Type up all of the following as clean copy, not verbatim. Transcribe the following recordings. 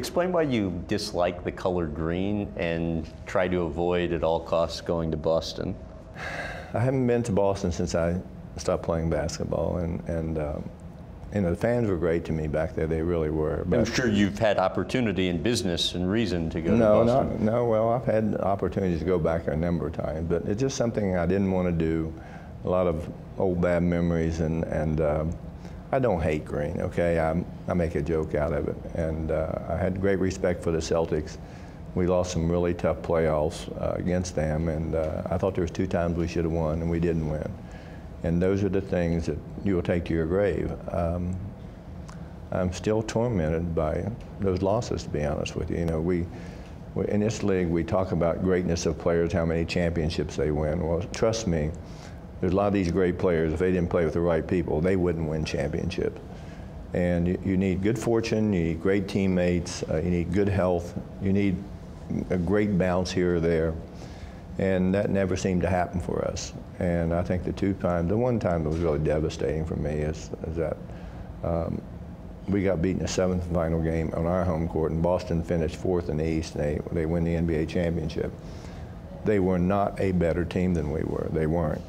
Explain why you dislike the color green and try to avoid at all costs going to Boston. I haven't been to Boston since I stopped playing basketball, and you know, the fans were great to me back there. They really were. But I'm sure you've had opportunity and business and reason to go to Boston. No. Well, I've had opportunities to go back a number of times, but it's just something I didn't want to do. A lot of old bad memories, and I don't hate green. Okay, I make a joke out of it, and I had great respect for the Celtics. We lost some really tough playoffs against them, and I thought there was 2 times we should have won, and we didn't win. And those are the things that you will take to your grave. I'm still tormented by those losses, to be honest with you. You know, we in this league, we talk about greatness of players, how many championships they win. Well, trust me, there's a lot of these great players, if they didn't play with the right people, they wouldn't win championships. And you need good fortune, you need great teammates, you need good health, you need a great bounce here or there. And that never seemed to happen for us. And I think the one time that was really devastating for me is that we got beaten in the 7th final game on our home court, and Boston finished 4th in the East, and they win the NBA championship. They were not a better team than we were. They weren't.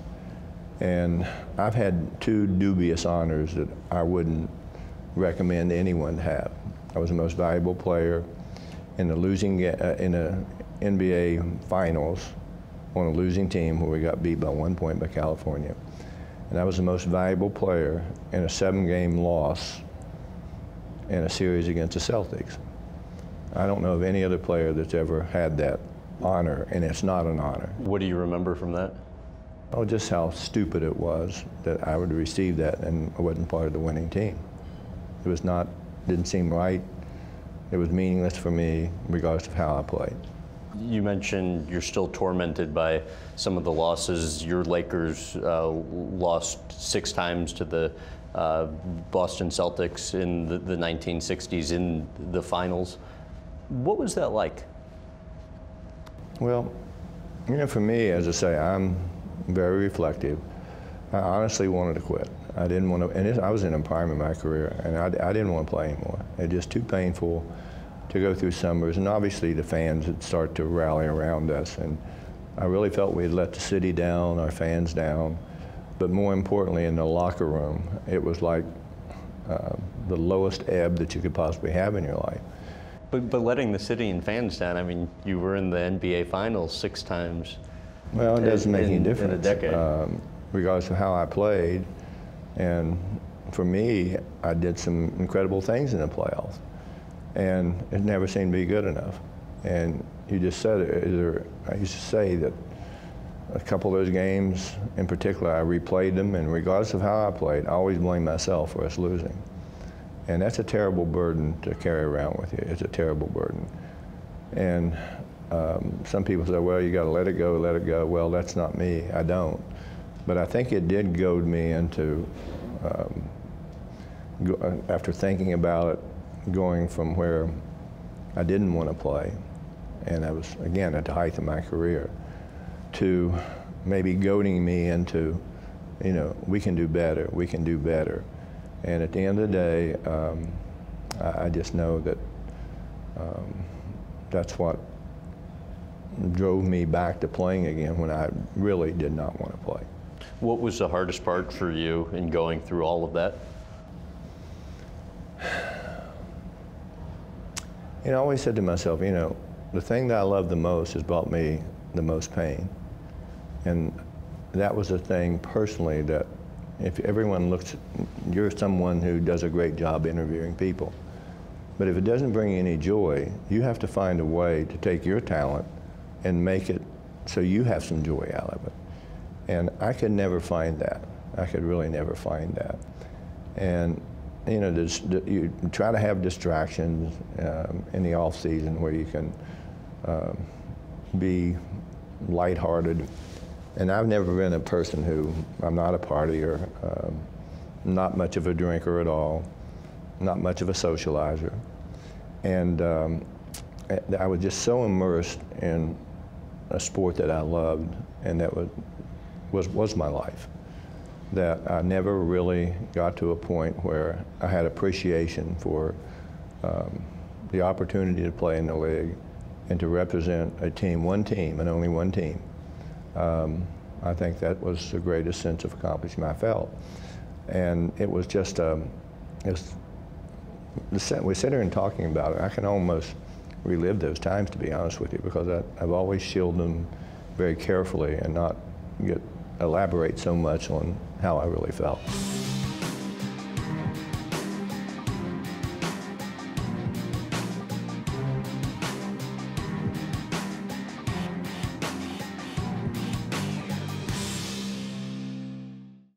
And I've had 2 dubious honors that I wouldn't recommend anyone to have. I was the most valuable player in the NBA Finals on a losing team where we got beat by 1 point by California. And I was the most valuable player in a 7-game loss in a series against the Celtics. I don't know of any other player that's ever had that honor, and it's not an honor. What do you remember from that? Oh, just how stupid it was that I would receive that and I wasn't part of the winning team. It was not, didn't seem right. It was meaningless for me, regardless of how I played. You mentioned you're still tormented by some of the losses. Your Lakers lost 6 times to the Boston Celtics in the 1960s in the finals. What was that like? Well, you know, for me, as I say, I'm very reflective. I honestly wanted to quit. I didn't want to, and I was in the prime of my career, and I didn't want to play anymore. It was just too painful to go through summers, and obviously the fans would start to rally around us, and I really felt we had let the city down, our fans down, but more importantly in the locker room, it was like the lowest ebb that you could possibly have in your life. But letting the city and fans down, I mean, you were in the NBA Finals 6 times. Well, it doesn't make any difference. In a decade. Regardless of how I played, and for me, I did some incredible things in the playoffs. And it never seemed to be good enough. And you just said it, I used to say that a couple of those games in particular, I replayed them, and regardless of how I played, I always blamed myself for us losing. And that's a terrible burden to carry around with you. It's a terrible burden. And some people say, well, you got to let it go, let it go. Well, that's not me. I don't. But I think it did goad me into, after thinking about it, going from where I didn't want to play, and I was, again, at the height of my career, to maybe goading me into, you know, we can do better, we can do better. And at the end of the day, I just know that that's what drove me back to playing again when I really did not want to play. What was the hardest part for you in going through all of that? You know, I always said to myself, you know, the thing that I love the most has brought me the most pain. And that was the thing personally that if everyone looks, you're someone who does a great job interviewing people. But if it doesn't bring you any joy, you have to find a way to take your talent and make it so you have some joy out of it. And I could never find that. I could really never find that. And you know, you try to have distractions in the off season where you can be lighthearted. And I've never been a person who, I'm not a partier, not much of a drinker at all, not much of a socializer. And I was just so immersed in a sport that I loved, and that was my life, that I never really got to a point where I had appreciation for the opportunity to play in the league and to represent a team, one team, and only one team, I think that was the greatest sense of accomplishment I felt. And it was just, we sit here and talking about it, I can almost relive those times, to be honest with you, because I've always shielded them very carefully and not elaborate so much on how I really felt.